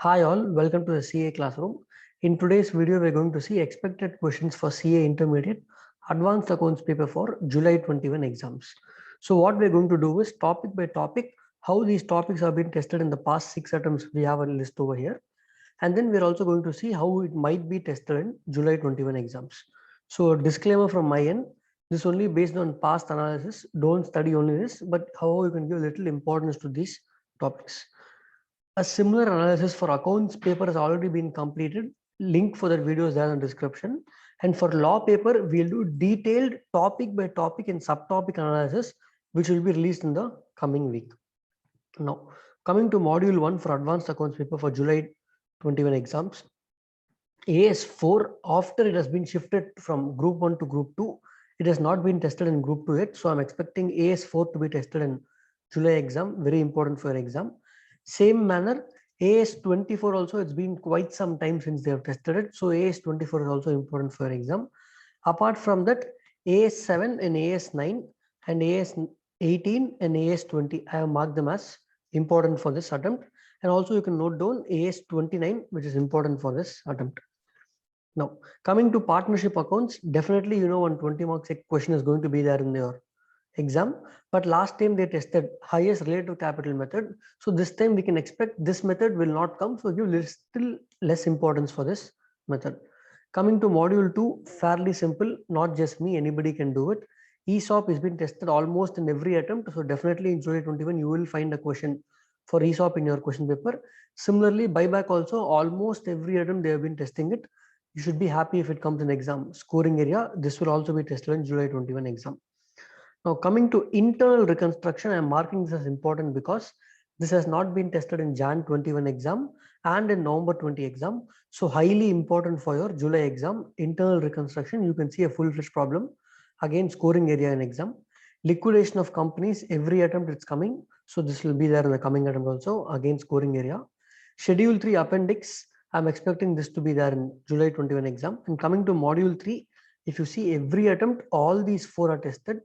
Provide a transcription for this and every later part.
Hi all, welcome to the CA classroom. In today's video, we're going to see expected questions for CA Intermediate Advanced Accounts paper for July 21 exams. So what we're going to do is topic by topic, how these topics have been tested in the past 6 attempts. We have a list over here. And then we're also going to see how it might be tested in July 21 exams. So a disclaimer from my end, this only based on past analysis. Don't study only this, but how you can give little importance to these topics. A similar analysis for accounts paper has already been completed. Link for that video is there in the description. And for law paper, we'll do detailed topic by topic and subtopic analysis, which will be released in the coming week. Now, coming to module 1 for advanced accounts paper for July 21 exams. AS4, after it has been shifted from group 1 to group 2, it has not been tested in group 2 yet. So I'm expecting AS4 to be tested in July exam, very important for your exam. Same manner, AS24 also, it's been quite some time since they have tested it. So AS24 is also important for your exam. Apart from that, AS7 and AS9 and AS18 and AS20, I have marked them as important for this attempt. And also you can note down AS29, which is important for this attempt. Now, coming to partnership accounts, definitely, you know, 120 marks question is going to be there in your exam, but last time they tested highest relative capital method. So this time we can expect this method will not come. So give still less importance for this method. Coming to module 2, fairly simple, not just me, anybody can do it. ESOP has been tested almost in every attempt. So definitely in July 21, you will find a question for ESOP in your question paper. Similarly, buyback also, almost every attempt they have been testing it. You should be happy if it comes in exam. Scoring area, this will also be tested in July 21 exam. Now coming to internal reconstruction, I am marking this as important because this has not been tested in Jan 21 exam and in November 20 exam. So highly important for your July exam. Internal reconstruction, you can see a full-fledged problem. Again, scoring area in exam. Liquidation of companies, every attempt it's coming. So this will be there in the coming attempt also. Again, scoring area. Schedule 3 appendix, I'm expecting this to be there in July 21 exam. And coming to module 3, if you see every attempt, all these 4 are tested.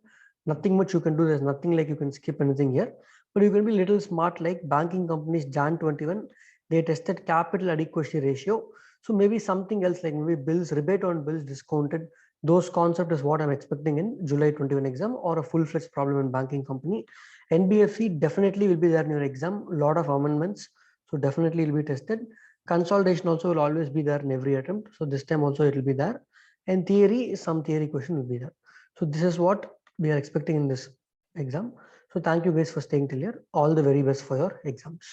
Nothing much you can do. There's nothing like you can skip anything here, but you can be little smart like banking companies Jan 21. They tested capital adequacy ratio. So maybe something else like maybe bills, rebate on bills discounted. Those concept is what I'm expecting in July 21 exam or a full-fledged problem in banking company. NBFC definitely will be there in your exam. A lot of amendments. So definitely will be tested. Consolidation also will always be there in every attempt. So this time also it will be there. And theory, some theory question will be there. So this is what we are expecting in this exam. So thank you guys for staying till here. All the very best for your exams.